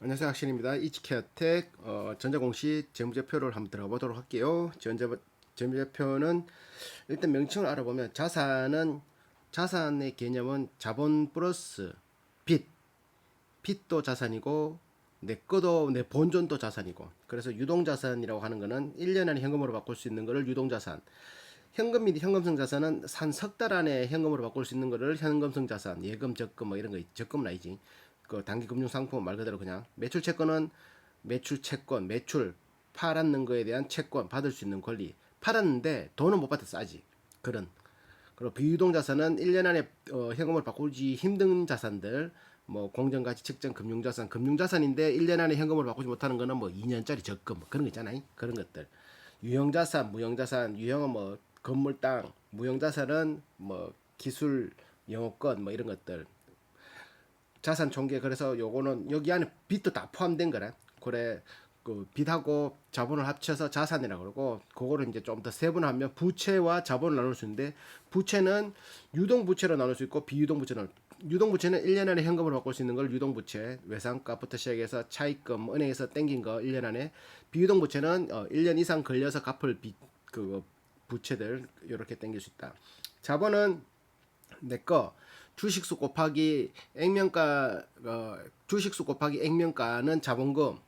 안녕하세요, 학신입니다. 이치케어텍 전자공시 재무제표를 한번 들어가 보도록 할게요. 재무제표는 일단 명칭을 알아보면 자산의 개념은 자본 플러스 빚, 빚도 자산이고 내 본전도 자산이고, 그래서 유동자산이라고 하는 거는 1년 안에 현금으로 바꿀 수 있는 거를 유동자산, 현금 및 현금성 자산은 한 석 달 안에 현금으로 바꿀 수 있는 거를 현금성 자산, 예금, 적금 뭐 이런 거, 적금은 아니지. 그 단기 금융 상품 말 그대로 그냥 매출 채권은 매출 채권, 매출 팔았는 거에 대한 채권 받을 수 있는 권리. 팔았는데 돈은 못 받아 싸지. 그런. 그리고 비유동 자산은 1년 안에 현금으로 바꾸지 힘든 자산들, 뭐 공정가치 측정 금융자산, 금융자산인데 1년 안에 현금으로 바꾸지 못하는 거는 뭐 2년짜리 적금 뭐 그런 거 있잖아요. 그런 것들. 유형자산, 무형자산, 유형은 뭐 건물, 땅, 무형자산은 뭐 기술, 영업권 뭐 이런 것들. 자산 총계, 그래서 요거는 여기 안에 빚도 다 포함된 거래. 그래, 그 빚하고 자본을 합쳐서 자산이라고 그러고, 그거를 이제 좀 더 세분화하면 부채와 자본을 나눌 수 있는데, 부채는 유동부채로 나눌 수 있고 비유동부채는, 유동부채는 1년 안에 현금으로 바꿀 수 있는 걸 유동부채, 외상값부터 시작해서 차입금, 은행에서 땡긴 거 1년 안에. 비유동부채는 1년 이상 걸려서 갚을 그 부채들 이렇게 땡길 수 있다. 자본은 내거 주식수 곱하기 액면가, 주식수 곱하기 액면가는 자본금.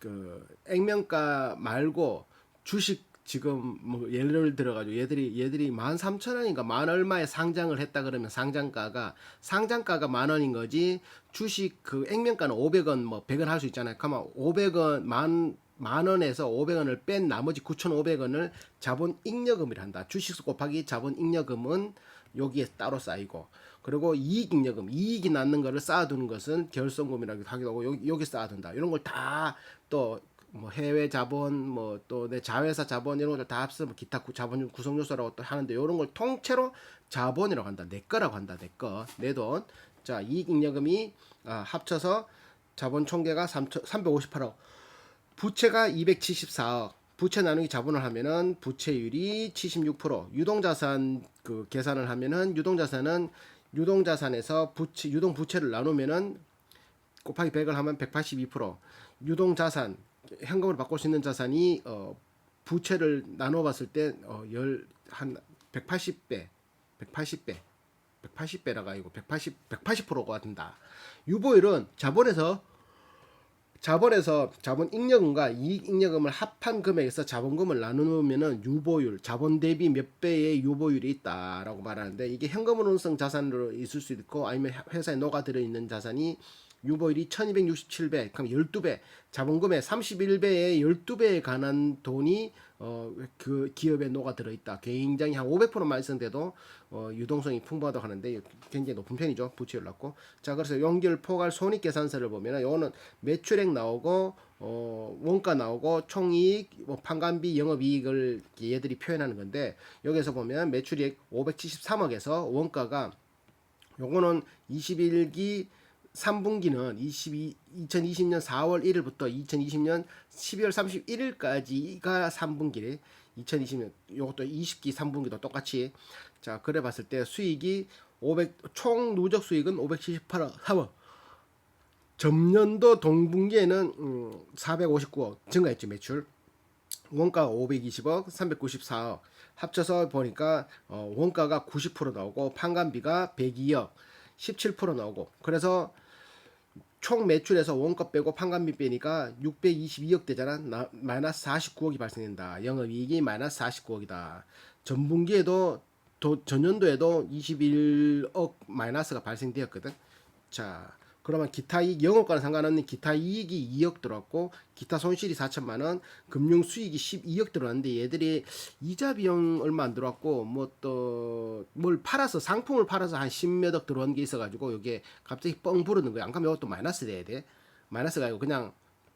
그 액면가 말고 주식 지금 뭐 예를 들어가지고 얘들이 13,000원인가 만 얼마에 상장을 했다 그러면 상장가가 10,000원인 거지. 주식 그 액면가는 500원 뭐 100원 할 수 있잖아요. 그러면 500원 만 원에서 500원을 뺀 나머지 9,500원을 자본잉여금이라 한다. 주식수 곱하기 자본잉여금은 여기에 따로 쌓이고, 그리고 이익이 낳는 거를 쌓아두는 것은 결손금이라고 하기도 하고, 여기 쌓아둔다. 이런 걸 다 또 뭐 해외 자본, 뭐 또 내 자회사 자본 이런 것들 다 합쳐 뭐 기타 자본 구성 요소라고 또 하는데, 이런 걸 통째로 자본이라고 한다. 내 거라고 한다. 내 돈. 자, 이익잉여금이 합쳐서 자본 총계가 358억, 부채가 274억. 부채 나누기 자본을 하면은 부채율이 76%. 유동자산 그 계산을 하면은 유동자산에서 유동 부채를 나누면은 곱하기 100을 하면 182%. 유동자산, 현금으로 바꿀 수 있는 자산이 부채를 나눠 봤을 때한 180배, 180배, 180배라가 아니고 180%가 된다. 유보율은 자본 잉여금과 이익 잉여금을 합한 금액에서 자본금을 나누면은 유보율, 자본 대비 몇 배의 유보율이 있다라고 말하는데, 이게 현금으로성 자산으로 있을 수 있고 아니면 회사에 녹아들어 있는 자산이 유보율이 1267배, 그럼 12배, 자본금의 31배에 12배에 관한 돈이 그 기업에 녹아들어 있다. 굉장히 한 500%만 있었는데도 유동성이 풍부하다고 하는데 굉장히 높은 편이죠. 부채율 낮고. 자, 그래서 연결 포괄 손익계산서를 보면은 요거는 매출액 나오고 원가 나오고 총이익, 뭐 판관비, 영업이익을 얘들이 표현하는 건데, 여기서 보면 매출액 573억에서 원가가, 요거는 21기 3분기는 2020년 4월 1일부터 2020년 12월 31일까지가 3분기래. 2020년 요것도 20기 3분기도 똑같이. 자, 그래 봤을 때 수익이 총 누적 수익은 578억 3억. 전년도 동분기에는 459억 증가했죠, 매출. 원가가 520억, 394억. 합쳐서 보니까 원가가 90% 나오고 판관비가 102억, 17% 나오고. 그래서 총 매출에서 원가 빼고 판관비 빼니까 622억 되잖아. 마이너스 49억이 발생된다. 영업이익이 마이너스 49억이다. 전분기에도 전년도에도 21억 마이너스가 발생되었거든. 자, 그러면 기타 이익, 영업과는 상관없는 기타 이익이 2억 들어왔고, 기타 손실이 4천만 원, 금융 수익이 12억 들어왔는데, 얘들이 이자 비용 얼마 안 들어왔고, 뭐 또 뭘 팔아서, 상품을 팔아서 한 10몇억 들어온 게 있어가지고 이게 갑자기 뻥 부르는 거야. 안 그러면 이것도 마이너스 돼야 돼. 마이너스가 아니고 그냥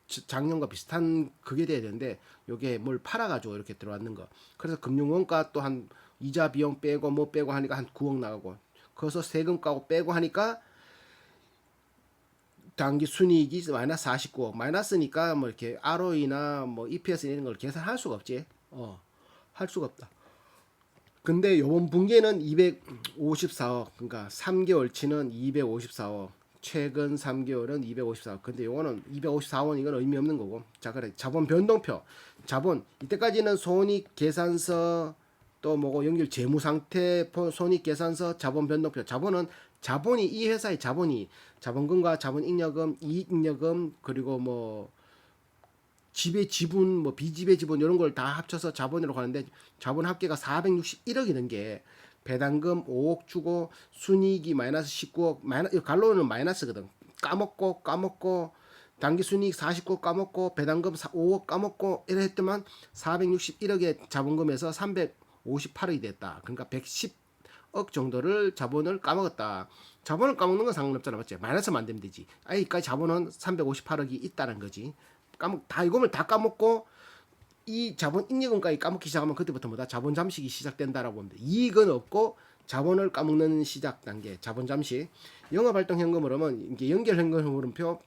작년과 비슷한 그게 돼야 되는데, 요게 뭘 팔아가지고 이렇게 들어왔는 거. 그래서 금융원가 또 한 이자 비용 빼고 뭐 빼고 하니까 한 9억 나가고, 거기서 세금 까고 빼고 하니까 당기 순이익이 마이너스 49억. 마이너스니까 뭐 이렇게 ROE나 뭐 EPS 이런 걸 계산할 수가 없지. 할 수가 없다. 근데 요번 분기에는 254억, 그러니까 3개월치는 254억, 최근 3개월은 254억. 근데 요거는 254원 이건 의미 없는 거고. 자, 그래. 자본 변동표. 자본 이때까지는 손익 계산서 또 뭐고 연결 재무 상태 손익 계산서 자본 변동표. 자본은 자본이 이 회사의 자본이 자본금과 자본 잉여금, 이익 잉여금 그리고 뭐 지배 지분 뭐 비지배 지분 이런 걸 다 합쳐서 자본으로 가는데 자본 합계가 461억이 된 게 배당금 5억 주고 순이익이 마이너스 19억 갈로는 마이너스거든. 까먹고 당기 순이익 49억 까먹고 배당금 5억 까먹고 이래 했더만 461억의 자본금에서 358억이 됐다. 그러니까 110억 정도를 자본을 까먹었다. 자본을 까먹는 건 상관없잖아, 맞지? 마이너스만 안 되면 되지. 아이까지 자본은 358억이 있다는 거지. 다 이거를 다 까먹고 이 자본 잉여금까지 까먹기 시작하면 그때부터 뭐다 자본 잠식이 시작된다라고 보면 돼. 이익은 없고 자본을 까먹는 시작 단계 자본 잠식. 영업활동 현금 흐름은 이게 연결 현금 흐름표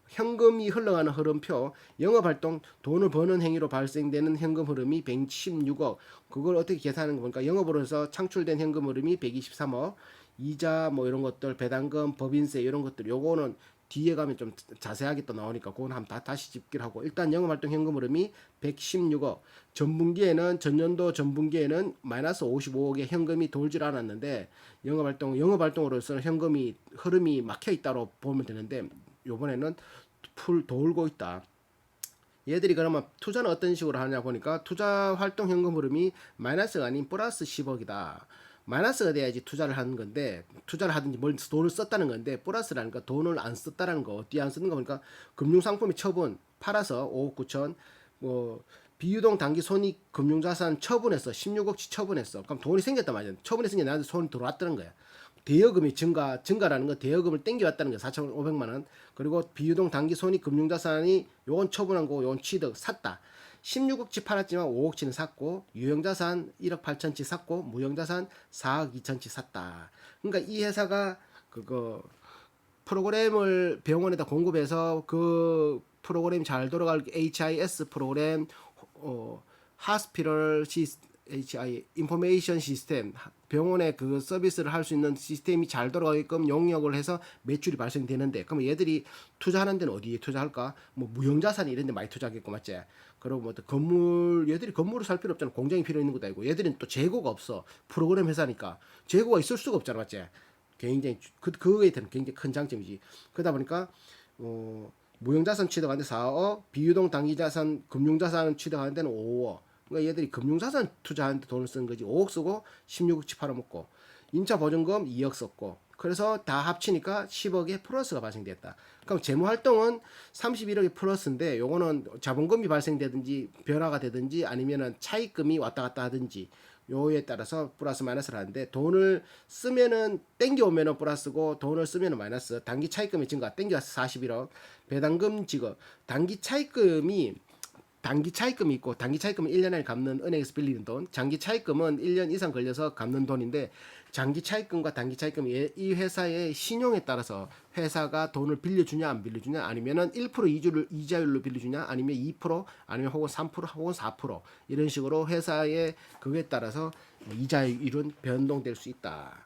현금이 흘러가는 흐름표 영업활동 돈을 버는 행위로 발생되는 현금 흐름이 116억 그걸 어떻게 계산하는 거 보니까 영업으로서 창출된 현금 흐름이 123억 이자 뭐 이런 것들 배당금 법인세 이런 것들 요거는 뒤에 가면 좀 자세하게 또 나오니까 그건 한번 다시 집기를 하고 일단 영업활동 현금 흐름이 116억 전년도 전분기에는 마이너스 55억의 현금이 돌질 않았는데 영업활동으로서는 현금이 흐름이 막혀 있다고 보면 되는데 요번에는 풀 돌고 있다. 얘들이 그러면 투자는 어떤 식으로 하냐 보니까 투자 활동 현금 흐름이 마이너스가 아닌 플러스 10억이다. 마이너스가 돼야지 투자를 하는 건데 투자를 하든지 뭘 돈을 썼다는 건데 플러스라는 거 돈을 안 썼다는 거 어디에 안 쓰는 거 보니까 금융상품의 처분 팔아서 5억 9천 뭐 비유동 단기 손익 금융자산 처분했어 16억치 처분했어 그럼 돈이 생겼단 말이야 처분했으니 나한테 손이 들어왔다는 거야 대여금이 증가라는 거 대여금을 땡겨왔다는 거 4,500만 원 그리고 비유동 단기 손익 금융자산이 요건 처분한 거고 요건 취득 샀다 16억치 팔았지만 5억치는 샀고 유형자산 1억 8천치 샀고 무형자산 4억 2천치 샀다. 그러니까 이 회사가 그거 프로그램을 병원에다 공급해서 그 프로그램이 잘 돌아갈 HIS 프로그램 하스피럴 HI 인포메이션 시스템 병원에 그 서비스를 할 수 있는 시스템이 잘 돌아가게끔 용역을 해서 매출이 발생되는데 그럼 얘들이 투자하는 데는 어디에 투자할까? 뭐 무형자산 이런 데 많이 투자하겠고 맞지? 그리고 뭐 얘들이 건물을 살 필요 없잖아. 공장이 필요 있는 것도 아니고 얘들은 또 재고가 없어. 프로그램 회사니까 재고가 있을 수가 없잖아. 맞지? 굉장히 그거에 대한 굉장히 큰 장점이지. 그러다 보니까 무형자산 취득하는데 4억, 비유동 단기자산 금융자산 취득하는 데는 5억. 그러니까 얘들이 금융자산 투자하는데 돈을 쓰는 거지. 5억 쓰고 16억치 팔아먹고 임차보증금 2억 썼고 그래서 다 합치니까 10억의 플러스가 발생됐다. 그럼 재무활동은 31억의 플러스인데 요거는 자본금이 발생되든지 변화가 되든지 아니면은 차입금이 왔다 갔다 하든지 요에 따라서 플러스 마이너스를 하는데 돈을 쓰면은 땡겨오면은 플러스고 돈을 쓰면은 마이너스 단기 차입금이 증가 땡겨서 41억 배당금 지급 단기 차입금이 있고 단기 차입금은 1년 안에 갚는 은행에서 빌리는 돈 장기 차입금은 1년 이상 걸려서 갚는 돈인데 장기 차입금과 단기 차입금이 이 회사의 신용에 따라서 회사가 돈을 빌려주냐 안 빌려주냐 아니면은 1% 이자율로 빌려주냐 아니면 2% 아니면 혹은 3% 혹은 4% 이런 식으로 회사의 그거에 따라서 이자율은 변동될 수 있다.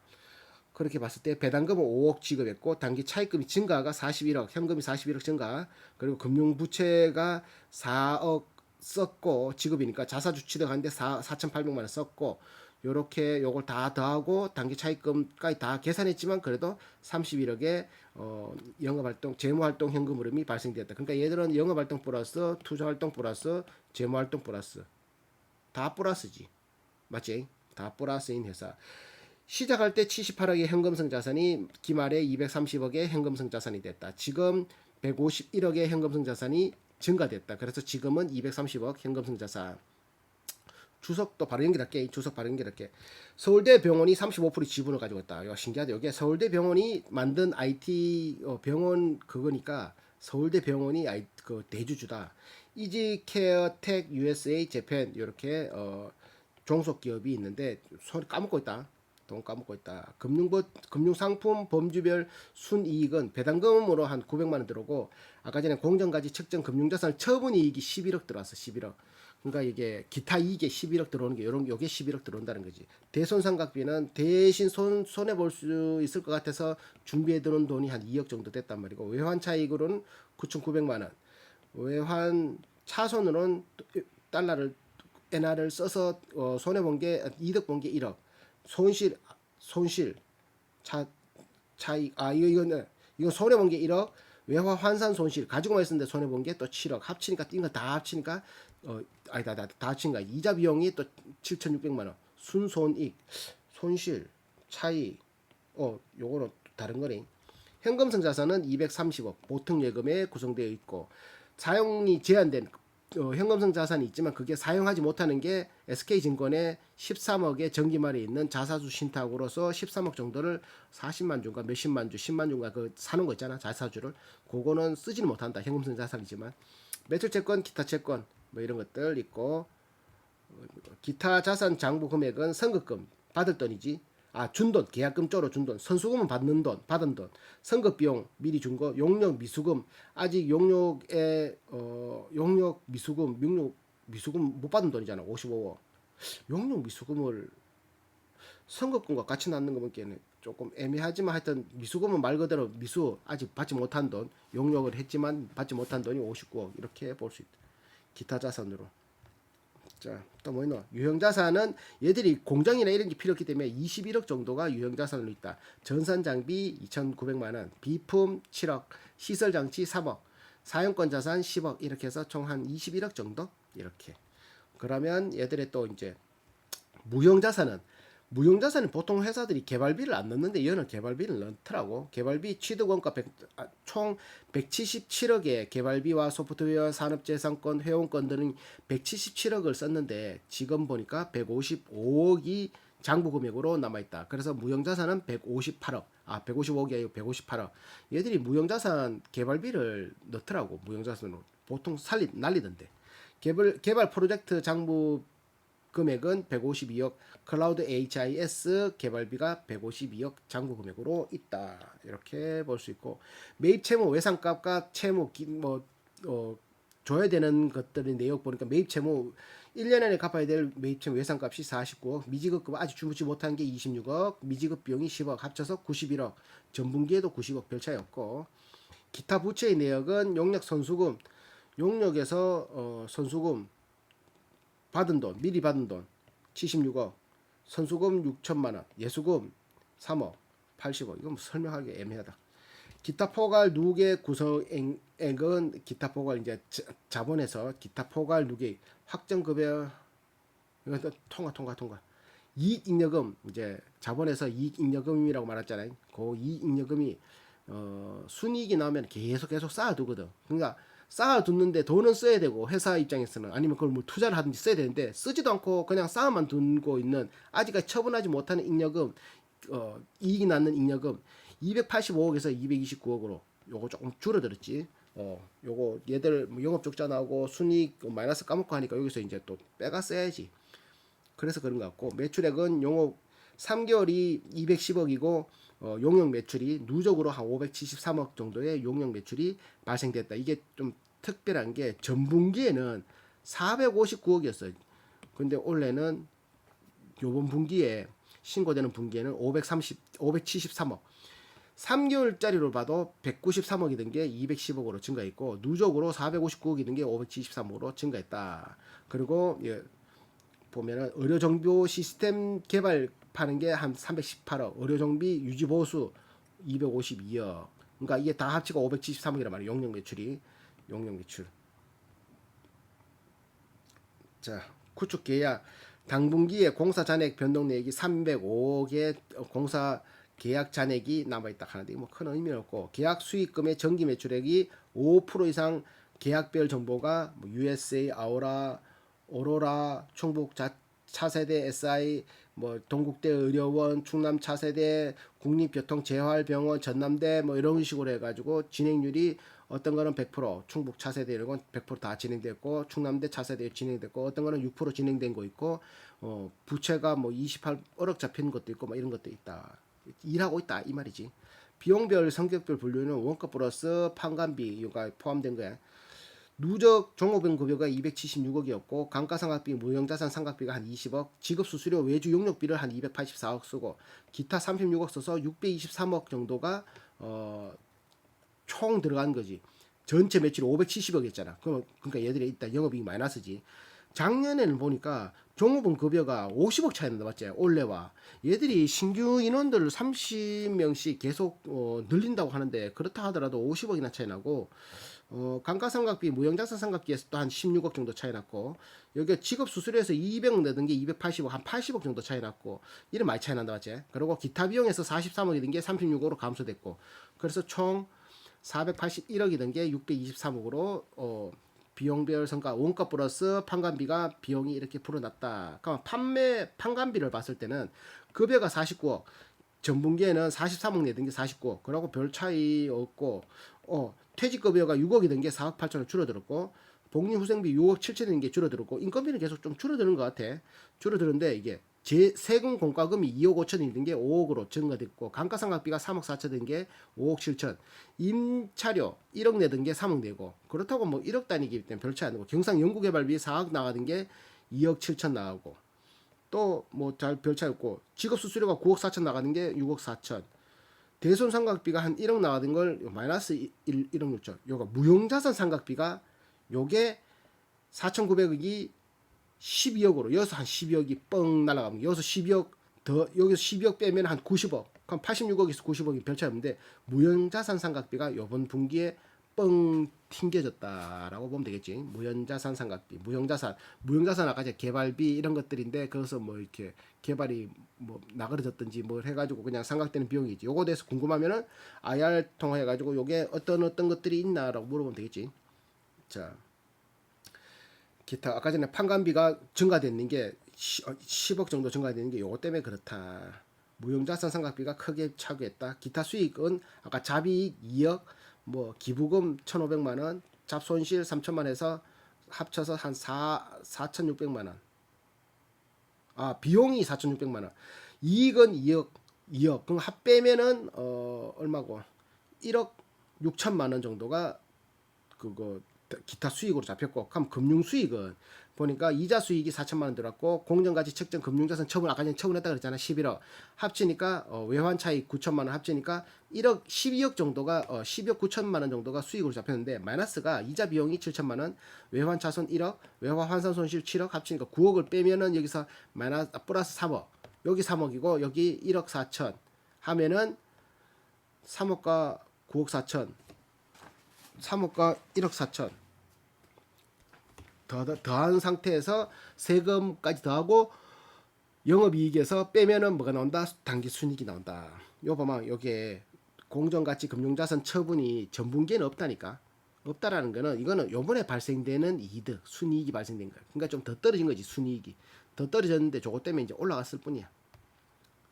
그렇게 봤을 때 배당금은 5억 지급했고 단기 차입금이 증가가 41억 현금이 41억 증가 그리고 금융부채가 4억 썼고 지급이니까 자사주 취득하는데 4,800만 원 썼고 요렇게 요걸 다 더하고 단기 차입금까지 다 계산했지만 그래도 31억의 영업활동 재무활동 현금 흐름이 발생되었다. 그러니까 얘들은 영업활동 플러스 투자활동 플러스 재무활동 플러스 다 플러스지 맞지? 다 플러스인 회사. 시작할 때 78억의 현금성 자산이 기말에 230억의 현금성 자산이 됐다. 지금 151억의 현금성 자산이 증가됐다. 그래서 지금은 230억 현금성 자산. 주석도 바로 연결할게. 주석 바로 연결할게. 서울대 병원이 35% 지분을 가지고 있다. 이거 신기하다. 이게 서울대 병원이 만든 IT 병원 그거니까 서울대 병원이 그 대주주다. 이지케어텍 USA 재팬 이렇게 종속 기업이 있는데 손 까먹고 있다. 돈 까먹고 있다. 금융상품 범주별 순이익은 배당금으로 한 900만 원 들어오고 아까 전에 공정가치 측정 금융자산 처분이익이 11억 들어왔어. 11억. 그러니까 이게 기타 이익에 11억 들어오는 게 요게 11억 들어온다는 거지. 대손상각비는 대신 손해 볼 수 있을 것 같아서 준비해 두는 돈이 한 2억 정도 됐단 말이고, 외환 차익으로는 9,900만 원. 외환 차손으로는 달러를 엔화를 써서 손해 본 게 이득 본 게 1억. 손실 차익 이거 손해 본 게 1억. 외화 환산 손실 가지고만 있었는데 손해 본 게 또 7억. 합치니까 뛴 거 다 합치니까 아니다 다 합친 거 이자 비용이 또 7,600만 원. 순손익 손실 차익 요거는 다른 거네. 현금성 자산은 230억 보통 예금에 구성되어 있고, 사용이 제한된 현금성 자산이 있지만 그게 사용하지 못하는 게 SK증권의 13억의 정기말에 있는 자사주 신탁으로서 13억 정도를 40만 주인가 몇십만 주 10만 주인가 그 사는 거 있잖아, 자사주를. 그거는 쓰지는 못한다, 현금성 자산이지만. 매출채권 기타 채권 뭐 이런 것들 있고, 기타 자산 장부 금액은 선급금 받을 돈이지. 준 돈, 계약금 쪽으로 준 돈, 선수금은 받는 돈, 받은 돈, 선급 비용 미리 준 거, 용역 미수금, 아직 용역에 용역 미수금 못 받은 돈이잖아. 55억. 용역 미수금을 선급금과 같이 낳는 거 보기에는 조금 애매하지만, 하여튼 미수금은 말 그대로 미수, 아직 받지 못한 돈, 용역을 했지만 받지 못한 돈이 59억 이렇게 볼 수 있다. 기타 자산으로. 자, 또 뭐 있노? 유형자산은 얘들이 공정이나 이런 게 필요 없기 때문에 21억 정도가 유형자산으로 있다. 전산장비 2,900만 원, 비품 7억, 시설장치 3억, 사용권 자산 10억 이렇게 해서 총 한 21억 정도 이렇게. 그러면 얘들의 또 이제 무형자산은 보통 회사들이 개발비를 안 넣는데 얘는 개발비를 넣더라고. 개발비 취득원가 총 177억에 개발비와 소프트웨어 산업재산권 회원권 등은 177억을 썼는데 지금 보니까 155억이 장부금액으로 남아있다. 그래서 무형자산은 158억 155억이 아니고 158억. 얘들이 무형자산 개발비를 넣더라고. 무형자산으로 보통 난리던데. 개발 프로젝트 장부 금액은 152억, 클라우드 HIS 개발비가 152억 장부 금액으로 있다. 이렇게 볼 수 있고, 매입 채무 외상값과 채무 줘야 되는 것들의 내역 보니까 매입 채무 1년 안에 갚아야 될 매입 채무 외상값이 49억, 미지급금 아직 주무지 못한 게 26억, 미지급 비용이 10억, 합쳐서 91억. 전분기에도 90억 별 차이 없고, 기타 부채의 내역은 용역 선수금, 용역에서 선수금 받은 돈, 미리 받은 돈 76억, 선수금 6천만 원, 예수금 3억, 80억. 이건 설명하기 애매하다. 기타 포괄 누계 구성액은 기타 포괄 이제 자본에서 기타 포괄 누계 확정 급여 이것도 통과. 이익 잉여금 이제 자본에서 이익 잉여금이라고 말했잖아요. 그 이익 잉여금이 순이익이 나오면 계속 쌓아두거든. 그러니까 쌓아두는데 돈은 써야 되고, 회사 입장에서는 아니면 그걸 뭐 투자를 하든지 써야 되는데 쓰지도 않고 그냥 쌓아만 두고 있는, 아직까지 처분하지 못하는 잉여금, 이익이 나는 잉여금 285억에서 229억으로 요거 조금 줄어들었지. 요거 얘들 뭐 영업 적자 나오고 순이익 마이너스 까먹고 하니까 여기서 이제 또 빼가 써야지. 그래서 그런 것 같고, 매출액은 용업 3개월이 210억이고 용역 매출이 누적으로 한 573억 정도의 용역 매출이 발생됐다. 이게 좀 특별한 게 전분기에는 459억이었어요. 근데 올해는 요번 분기에 신고되는 분기에는 573억. 3개월짜리로 봐도 193억이 된 게 210억으로 증가했고, 누적으로 459억이 된 게 573억으로 증가했다. 그리고 보면은 의료 정보 시스템 개발 파는 게 한 318억, 의료 정비 유지 보수 252억. 그러니까 이게 다 합치고 573억이란 말이에요. 용역 매출. 자, 구축 계약 당분기에 공사 잔액 변동 내역이 305억의 공사 계약 잔액이 남아있다 하는데 뭐 큰 의미는 없고, 계약 수익금의 정기 매출액이 5% 이상 계약별 정보가 뭐 USA, 오로라, 충북 차세대 SI, 뭐 동국대 의료원, 충남 차세대, 국립교통재활병원, 전남대 뭐 이런 식으로 해가지고 진행률이 어떤 거는 100%, 충북 차세대 이런 건 100%다 진행됐고, 충남대 차세대 진행됐고, 어떤 거는 6% 진행된 거 있고, 부채가 뭐 28억 잡히는 것도 있고, 뭐 이런 것도 있다. 일하고 있다 이 말이지. 비용별 성격별 분류는 원가 플러스 판관비 이가 포함된 거야. 누적 종업원 급여가 276억이었고 감가상각비, 무형자산 상각비가 한 20억, 지급수수료, 외주 용역비를 한 284억 쓰고 기타 36억 써서 623억 정도가 총 들어간 거지. 전체 매출이 570억이었잖아. 그러니까 얘들이 일단 영업이익 마이너스지. 작년에는 보니까 종업원 급여가 50억 차이 난다 맞지? 올해와 얘들이 신규 인원들을 30명씩 계속 늘린다고 하는데 그렇다 하더라도 50억이나 차이 나고 감가상각비, 무형자산 상각비에서 또 한 16억 정도 차이 났고 여기 직업수수료에서 200억 내던 게 280억, 한 80억 정도 차이 났고 이런 많이 차이 난다 맞지? 그리고 기타 비용에서 43억이 된 게 36억으로 감소됐고 그래서 총 481억이 된 게 623억으로 비용별 성과 원가 플러스 판관비가 비용이 이렇게 불어났다. 그러니까 판관비를 봤을 때는 급여가 49억, 전분기에는 43억 내던 게 49억, 그러고 별 차이 없고 퇴직급여가 6억이 된 게 4억 8천원 줄어들었고 복리후생비 6억 7천이 된 게 줄어들었고 인건비는 계속 좀 줄어드는 것 같아. 줄어드는데 이게 세금 공과금이 2억 5천이 된 게 5억으로 증가됐고 감가상각비가 3억 4천 된 게 5억 7천, 임차료 1억 내던 게 3억 내고 그렇다고 뭐 1억 단위이기 때문에 별 차이 안 나고 경상 연구개발비 4억 나가던 게 2억 7천 나가고 또 뭐 잘 별 차이 없고 직업수수료가 9억 4천 나가는 게 6억 4천, 대손상각비가 한 1억 나가던 걸 마이너스 1억 6천, 요거 무형자산 상각비가 요게 4,900억이 12억으로 여기서 한 12억이 뻥 날아가면 여기서 12억 더 여기서 12억 빼면 한 90억, 그럼 86억에서 90억이 별 차이 없는데 무형자산 상각비가 요번 분기에 뻥 튕겨졌다라고 보면 되겠지. 무형자산 상각비, 무형자산 아까 이제 개발비 이런 것들인데 거기서 뭐 이렇게 개발이 뭐 나그러졌든지 뭘 해가지고 그냥 상각되는 비용이지. 요거 대해서 궁금하면은 IR 통화해가지고 요게 어떤 것들이 있나라고 물어보면 되겠지. 자. 기타 아까 전에 판관비가 증가되는 게 10억 정도 증가되는 게 요거 때문에 그렇다. 무형자산 상각비가 크게 차지했다. 기타 수익은 아까 잡이익 2억, 뭐 기부금 1,500만 원, 잡손실 3천만 해서 합쳐서 한 4,600만 원. 아, 비용이 4,600만 원. 이익은 2억. 그럼 합 빼면은 얼마고? 1억 6천만 원 정도가 그거 기타 수익으로 잡혔고, 그럼 금융 수익은 보니까 이자 수익이 4천만 원 들었고 공정가치 측정 금융자산 처분 아까 전에 처분했다 그랬잖아. 11억 합치니까 외환 차익 9천만 원 합치니까 1억 12억 정도가 12억 9천만 원 정도가 수익으로 잡혔는데 마이너스가 이자 비용이 7천만 원, 외환 차손 1억, 외환 환산 손실 7억 합치니까 9억을 빼면은 여기서 마이너스 플러스 3억, 여기 3억이고 여기 1억 4천 하면은 3억과 9억 4천, 3억과 1억 4천 더한 상태에서 세금까지 더하고 영업이익에서 빼면은 뭐가 나온다? 당기순이익이 나온다. 요 봐봐, 요게 공정가치 금융자산 처분이 전분기에는 없다니까. 없다라는 거는 이거는 요번에 발생되는 이득, 순이익이 발생된 거야. 그러니까 좀 더 떨어진 거지, 순이익이. 더 떨어졌는데 저것 때문에 이제 올라갔을 뿐이야.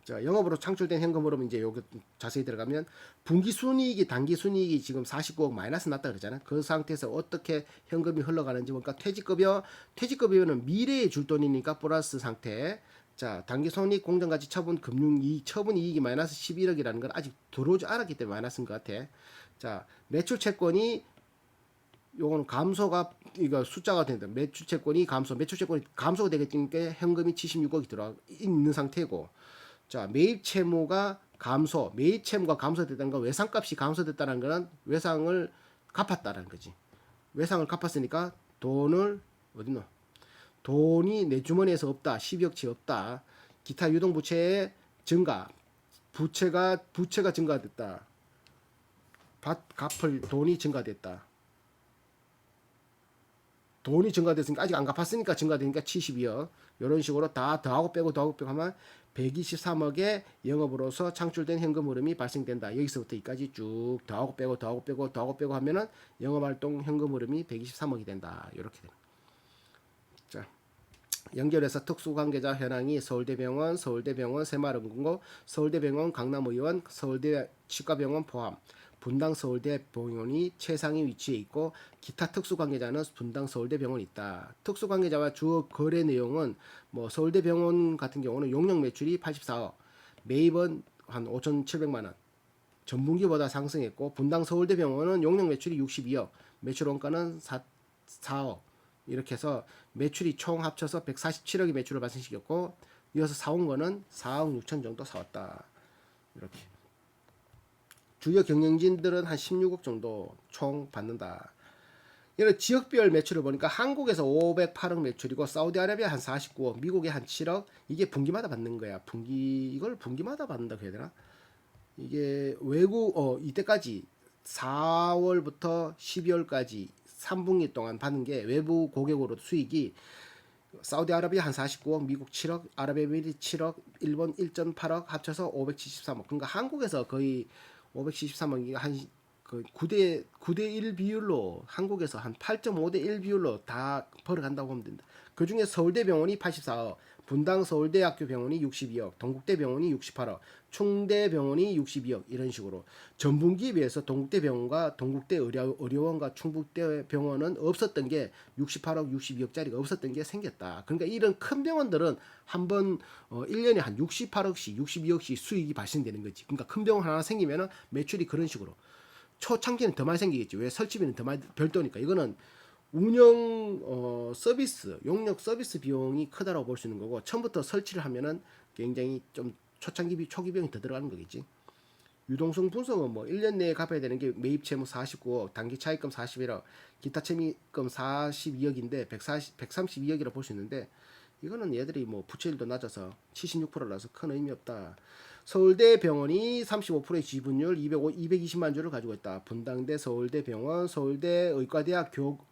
자, 영업으로 창출된 현금으로 이제 여기 자세히 들어가면 분기 순이익이 단기 순이익이 지금 49억 마이너스 났다 그러잖아. 그 상태에서 어떻게 현금이 흘러가는지 보니까 퇴직급여는 미래에 줄 돈이니까 플러스 상태. 자, 단기 손익 공정가치 처분 금융이익 처분이익이 마이너스 11억이라는 건 아직 들어오지 않았기 때문에 마이너스인 것 같아. 자, 매출 채권이 요거는 감소가 이거 숫자가 된다. 매출 채권이 감소가 되기 때문에 현금이 76억이 들어와 있는 상태고. 자, 매입 채무가 감소됐다는 건 외상값이 감소됐다는 거는 외상을 갚았다는 거지. 외상을 갚았으니까 돈을 어딨노? 돈이 내 주머니에서 없다. 12억치 없다. 기타 유동부채의 증가. 부채가 증가됐다. 갚을 돈이 증가됐다. 돈이 증가됐으니까 아직 안 갚았으니까 증가되니까 72억. 이런 식으로 다 더하고 빼고 하면 123억의 영업으로서 창출된 현금 흐름이 발생된다. 여기서부터 여기까지 쭉 더하고 빼고 하면은 영업활동 현금 흐름이 123억이 된다. 이렇게 됩니다. 자, 연결해서 특수관계자 현황이 서울대병원 새마을금고, 서울대병원 강남의원, 서울대 치과병원 포함, 분당 서울대병원이 최상위 위치에 있고 기타 특수관계자는 분당 서울대병원이 있다. 특수관계자와 주 거래 내용은 뭐 서울대병원 같은 경우는 용역 매출이 84억, 매입은 한 5,700만 원, 전분기보다 상승했고 분당 서울대병원은 용역 매출이 62억, 매출 원가는 4억 이렇게 해서 매출이 총 합쳐서 147억의 매출을 발생시켰고 이어서 사온 거는 4억 6천 정도 사왔다. 이렇게 주요 경영진들은 한 16억 정도 총 받는다. 이런 지역별 매출을 보니까 한국에서 508억 매출이고 사우디아라비아 한 49억, 미국에 한 7억. 이게 분기마다 받는 거야. 이걸 분기마다 받는다고 해야 되나? 이게 외국 이때까지 4월부터 12월까지 3분기 동안 받는 게 외부 고객으로 수익이 사우디아라비아 한 49억, 미국 7억, 아랍에미리 7억, 일본 1.8억 합쳐서 573억. 그러니까 한국에서 거의 573억이 한그 9대 1 비율로 한국에서 한 8.5대 1 비율로 다 벌어간다고 보면 된다. 그중에 서울대병원이 84억, 분당 서울대학교 병원이 62억, 동국대병원이 68억, 충대병원이 62억 이런 식으로 전분기에 비해서 동국대병원과 동국대 의료원과 충북대병원은 없었던 게 68억, 62억짜리가 없었던 게 생겼다. 그러니까 이런 큰 병원들은 한번 1년에 한 68억씩, 62억씩 수익이 발생되는 거지. 그러니까 큰 병원 하나 생기면은 매출이 그런 식으로 초창기는 더 많이 생기겠지. 왜 설치비는 더 많이 별도니까. 이거는 운영 서비스 용역 서비스 비용이 크다라고 볼 수 있는 거고 처음부터 설치를 하면은 굉장히 좀 초기 비용이 더 들어가는 거겠지. 유동성 분석은 뭐 1년 내에 갚아야 되는 게 매입 채무 49억, 단기 차입금 41억, 기타 채미금 42억인데 132억이라 볼 수 있는데 이거는 얘들이 뭐 부채율도 낮아서 76%라서 큰 의미 없다. 서울대병원이 35%의 지분율 220만 주를 가지고 있다. 분당대 서울대병원, 서울대 의과대학교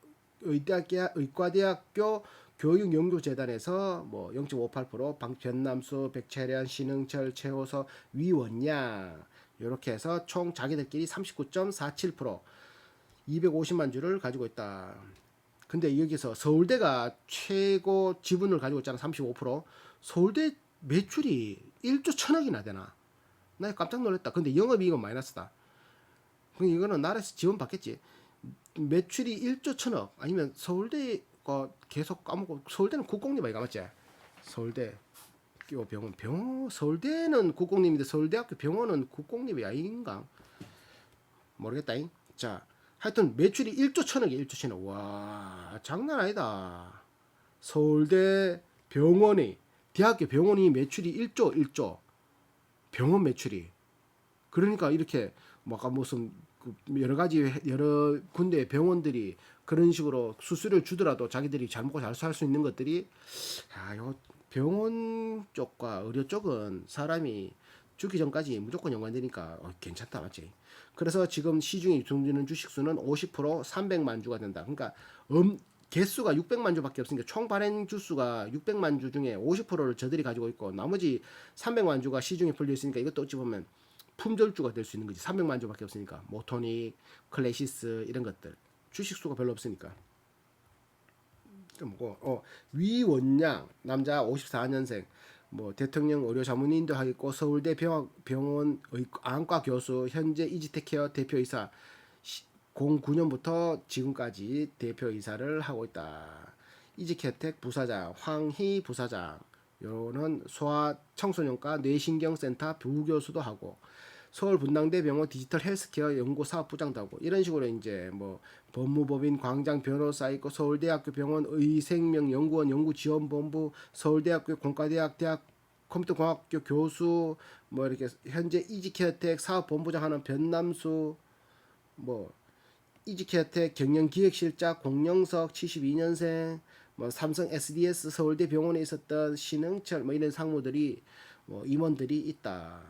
교육연구재단에서 뭐 0.58%, 변남수, 백채련, 신흥철, 최호서, 위원양 이렇게 해서 총 자기들끼리 39.47% 250만 주를 가지고 있다. 근데 여기서 서울대가 최고 지분을 가지고 있잖아. 35%. 서울대 매출이 1조 1천억이나 되나? 나 깜짝 놀랐다. 근데 영업이익은 마이너스다. 그럼 이거는 나라에서 지원 받겠지. 매출이 1조 1천억 아니면 서울대가 계속 까먹고 서울대는 국공립 아이가 맞지? 서울대 병원 서울대는 국공립인데 서울대학교 병원은 국공립이 아닌가? 모르겠다잉. 자, 하여튼 매출이 1조 1천억이야. 1조 1천억. 와, 장난 아니다. 서울대 병원이 대학교 병원이 매출이 1조 병원 매출이. 그러니까 이렇게 뭐 아까 무슨 여러 군데 병원들이 그런 식으로 수수료를 주더라도 자기들이 잘 먹고 잘 살 수 있는 것들이 요 병원 쪽과 의료 쪽은 사람이 죽기 전까지 무조건 연관되니까 괜찮다 맞지? 그래서 지금 시중에 유통되는 주식수는 50% 300만 주가 된다. 그러니까 개수가 600만 주밖에 없으니까 총 발행 주수가 600만 주 중에 50%를 저들이 가지고 있고 나머지 300만 주가 시중에 풀려 있으니까 이것도 어찌 보면 품절주가 될 수 있는 거지. 300만 주밖에 없으니까 모토닉, 클래시스 이런 것들 주식수가 별로 없으니까. 뭐고 위원양 남자 54년생 뭐 대통령 의료 자문인도 하겠고 서울대 병원 안과 교수 현재 이지텍케어 대표이사 09년부터 지금까지 대표이사를 하고 있다. 이지케텍 부사장 황희 부사장 요는 소아 청소년과 뇌신경센터 부교수도 하고 서울 분당대병원 디지털 헬스케어 연구사업부장도 하고 이런 식으로 이제 뭐 법무법인 광장 변호사 있고 서울대학교 병원 의생명연구원 연구지원본부 서울대학교 공과대학 대학 컴퓨터공학교 교수 뭐 이렇게 현재 이지케어텍 사업본부장 하는 변남수 뭐 이지케어텍 경영기획실장 공영석 72년생 뭐 삼성 SDS 서울대 병원에 있었던 신흥철 뭐 이런 상무들이 뭐 임원들이 있다.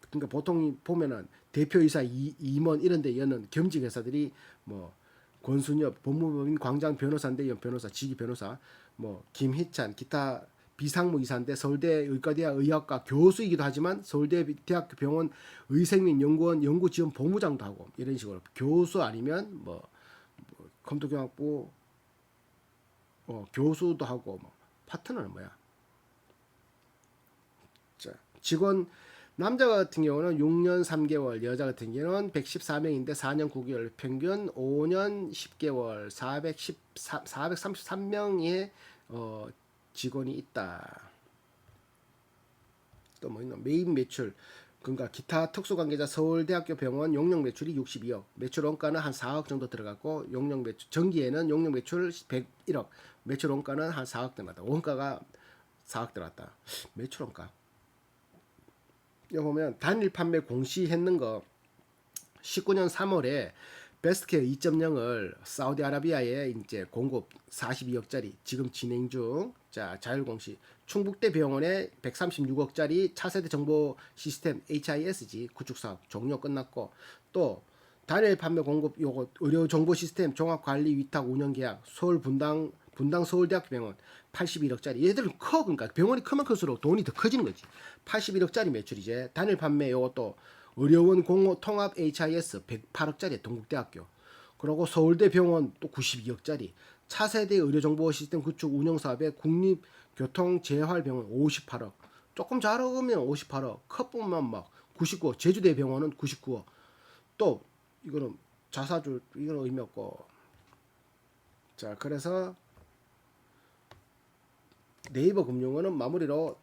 그러니까 보통 보면은 대표이사 임원 이런데 여는 겸직 회사들이 뭐 권순엽 법무법인 광장 변호사인데 연 변호사 지기 변호사 뭐 김희찬 기타 비상무 이사인데 서울대 의과대학 의학과 교수이기도 하지만 서울대 대학교 병원 의생명연구원 연구지원 본부장도 하고 이런 식으로 교수 아니면 뭐 컴퓨터공학부 교수도 하고 뭐 파트너는 뭐야? 자, 직원 남자 같은 경우는 6년 3개월, 여자 같은 경우는 114명인데 4년 9개월, 평균 5년 10개월, 433명의 직원이 있다. 또 뭐 있나? 매입 매출 그러니까 기타 특수관계자 서울대학교 병원 용역 매출이 62억, 매출 원가는 한 4억 정도 들어갔고 용역 매출 전기에는 용역 매출 101억, 매출 원가는 한 4억 들어갔다. 원가가 4억 들어갔다. 매출 원가. 여기 보면 단일 판매 공시했는 거 19년 3월에 베스트케어 2.0을 사우디아라비아에 이제 공급 42억짜리 지금 진행 중. 자, 자율공시 충북대 병원에 136억짜리 차세대 정보 시스템 HISG 구축 사업 종료 끝났고, 또 단일 판매 공급 요거 의료 정보 시스템 종합 관리 위탁 운영 계약 서울 분당 서울대학교 병원 81억짜리. 얘들은 커. 그러니까 병원이 크면 클수록 돈이 더 커지는 거지. 81억짜리 매출이제. 단일 판매 요것도 의료원 공호 통합 HIS 108억짜리 동국대학교. 그리고 서울대 병원 또 92억짜리. 차세대 의료정보 시스템 구축 운영사업에 국립교통재활병원 58억. 조금 잘하면 58억. 컵보면 막 99억. 제주대 병원은 99억. 또 이거는 자사주 이거는 의미 없고. 자, 그래서 네이버 금융원은 마무리로